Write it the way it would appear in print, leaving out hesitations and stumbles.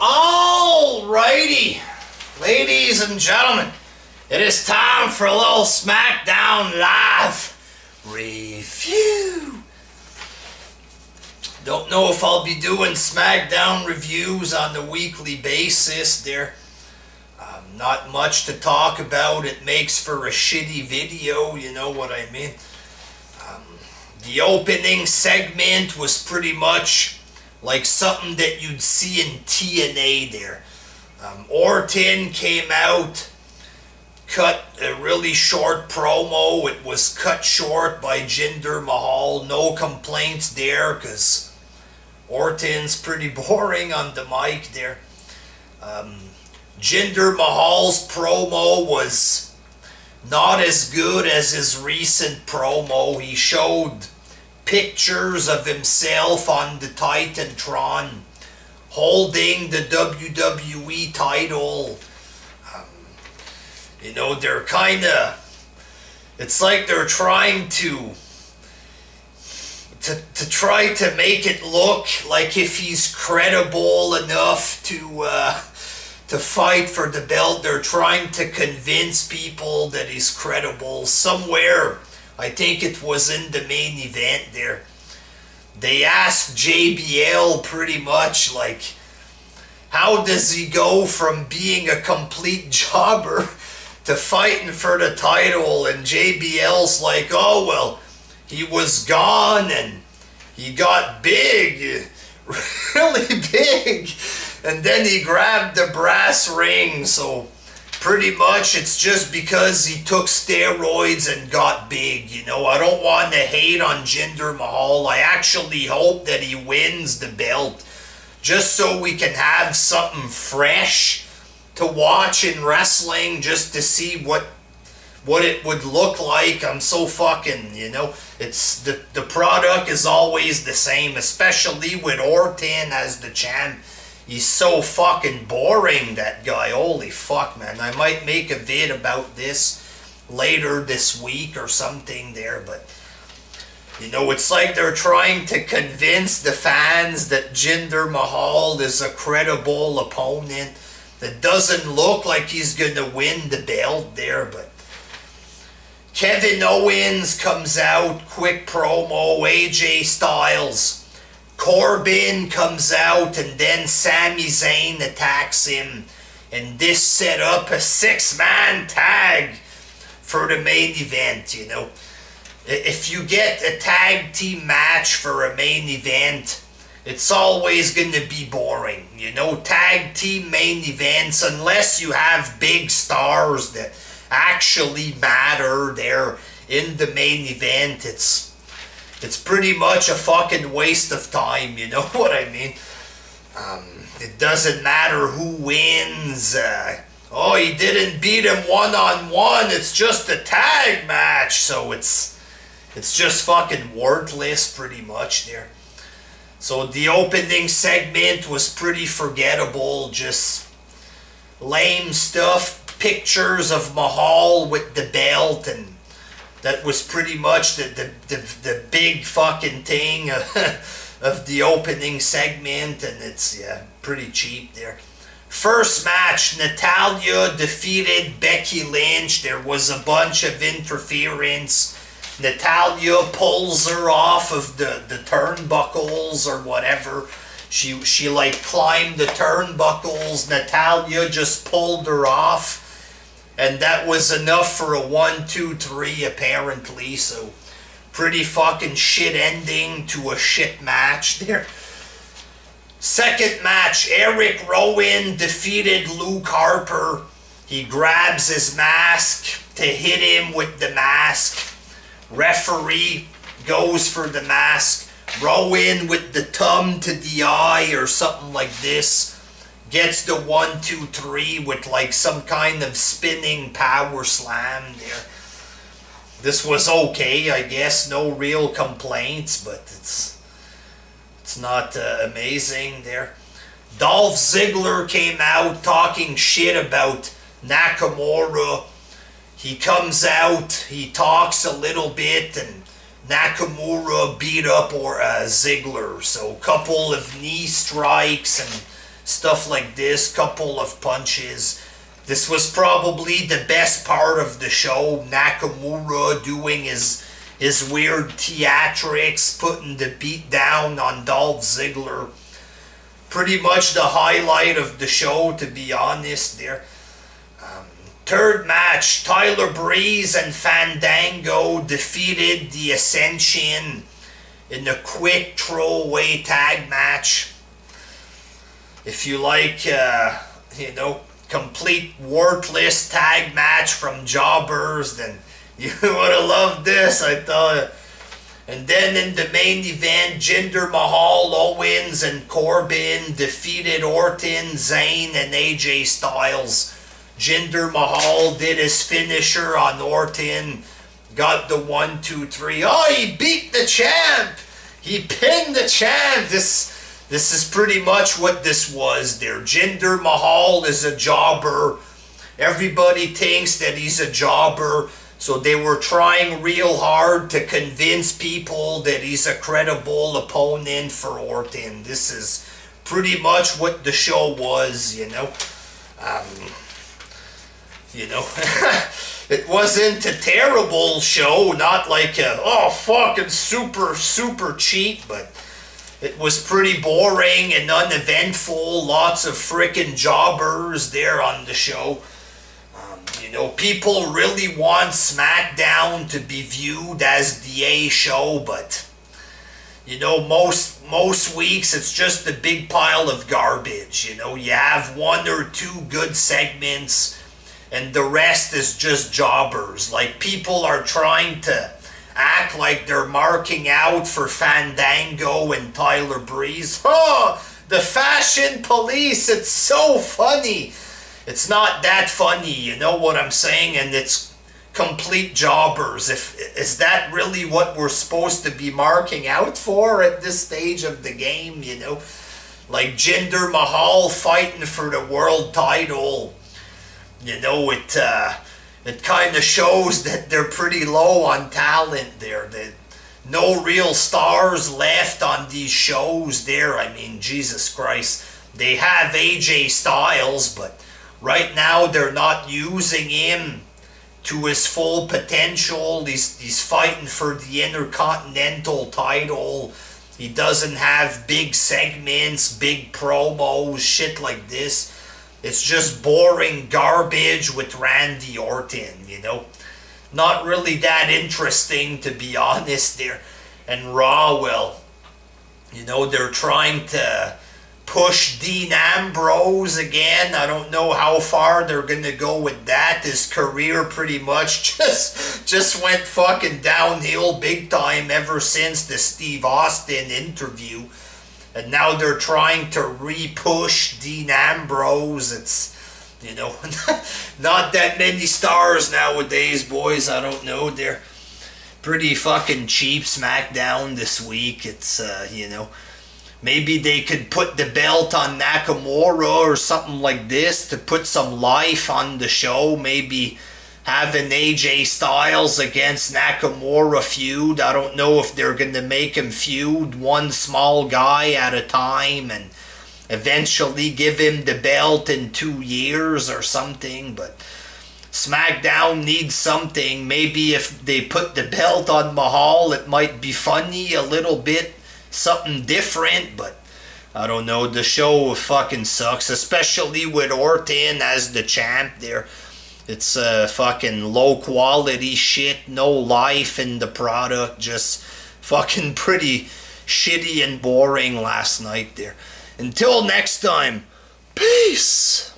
Alrighty, ladies and gentlemen, it is time for a little Smackdown live review. Don't know if I'll be doing Smackdown reviews on the weekly basis there. Not much to talk about. It makes for a shitty video, you know what I mean. The opening segment was pretty much like something that you'd see in TNA there. Orton came out, cut a really short promo. It was cut short by Jinder Mahal. No complaints there because Orton's pretty boring on the mic there. Jinder Mahal's promo was not as good as his recent promo. He showed pictures of himself on the Titantron holding the WWE title. You know, they're kind of, it's like they're trying to try to make it look like if he's credible enough to fight for the belt. They're trying to convince people that he's credible. Somewhere, I think it was in the main event there, they asked JBL pretty much like, how does he go from being a complete jobber to fighting for the title? And JBL's like, oh well, he was gone and he got big, really big, and then he grabbed the brass ring. So pretty much it's just because he took steroids and got big, you know. I don't want to hate on Jinder Mahal. I actually hope that he wins the belt just so we can have something fresh to watch in wrestling, just to see what it would look like. I'm so fucking, you know, it's the product is always the same, especially with Orton as the champ. He's so fucking boring, that guy. Holy fuck, man. I might make a vid about this later this week or something there, but you know, it's like they're trying to convince the fans that Jinder Mahal is a credible opponent that doesn't look like he's gonna win the belt there. But Kevin Owens comes out, quick promo, AJ Styles, Corbin comes out, and then Sami Zayn attacks him, and this set up a 6-man tag for the main event, you know. If you get a tag team match for a main event, it's always going to be boring, you know. Tag team main events, unless you have big stars that actually matter there in the main event, it's pretty much a fucking waste of time, you know what I mean? It doesn't matter who wins. Oh, he didn't beat him one-on-one. It's just a tag match. So it's just fucking worthless pretty much there. So the opening segment was pretty forgettable. Just lame stuff. Pictures of Mahal with the belt, and that was pretty much the big fucking thing of the opening segment, and it's, yeah, pretty cheap there. First match, Natalya defeated Becky Lynch. There was a bunch of interference. Natalya pulls her off of the turnbuckles or whatever. She like climbed the turnbuckles. Natalya just pulled her off. And that was enough for a 1, 2, 3 apparently. So pretty fucking shit ending to a shit match there. Second match, Eric Rowan defeated Luke Harper. He grabs his mask to hit him with the mask. Referee goes for the mask. Rowan with the thumb to the eye or something like this gets the 1, 2, 3 with like some kind of spinning power slam there. This was okay, I guess. No real complaints, but it's not amazing there. Dolph Ziggler came out talking shit about Nakamura. He comes out, he talks a little bit, and Nakamura beat up Ziggler. So a couple of knee strikes and stuff like this, couple of punches. This was probably the best part of the show. Nakamura doing his weird theatrics, putting the beat down on Dolph Ziggler. Pretty much the highlight of the show, to be honest there. Third match, Tyler Breeze and Fandango defeated the Ascension in a quick throwaway tag match. If you like, complete worthless tag match from jobbers, then you would have loved this, I tell you. And then in the main event, Jinder Mahal, Owens, and Corbin defeated Orton, Zayn, and AJ Styles. Jinder Mahal did his finisher on Orton, got the 1, 2, 3. Oh, he beat the champ! He pinned the champ! This is pretty much what this was there. Jinder Mahal is a jobber. Everybody thinks that he's a jobber. So they were trying real hard to convince people that he's a credible opponent for Orton. This is pretty much what the show was, It wasn't a terrible show, not like fucking super cheap, but it was pretty boring and uneventful. Lots of frickin' jobbers there on the show. People really want Smackdown to be viewed as the A show, but most weeks it's just a big pile of garbage. You have 1 or 2 good segments, and the rest is just jobbers. Like, people are trying to act like they're marking out for Fandango and Tyler Breeze. Oh, the fashion police, it's so funny. It's not that funny, you know what I'm saying? And it's complete jobbers. Is that really what we're supposed to be marking out for at this stage of the game, Like Jinder Mahal fighting for the world title. It kind of shows that they're pretty low on talent there. That no real stars left on these shows there. I mean, Jesus Christ. They have AJ Styles, but right now they're not using him to his full potential. He's fighting for the Intercontinental title. He doesn't have big segments, big promos, shit like this. It's just boring garbage with Randy Orton, Not really that interesting, to be honest there. And Raw, well, they're trying to push Dean Ambrose again. I don't know how far they're gonna go with that. His career pretty much just went fucking downhill big time ever since the Steve Austin interview. And now they're trying to re-push Dean Ambrose. It's, not that many stars nowadays, boys. I don't know. They're pretty fucking cheap. Smackdown this week. It's, maybe they could put the belt on Nakamura or something like this to put some life on the show. Maybe have an AJ Styles against Nakamura feud. I don't know if they're going to make him feud one small guy at a time and eventually give him the belt in 2 years or something. But SmackDown needs something. Maybe if they put the belt on Mahal, it might be funny a little bit. Something different, but I don't know. The show fucking sucks, especially with Orton as the champ there. It's fucking low quality shit, no life in the product, just fucking pretty shitty and boring last night there. Until next time, peace!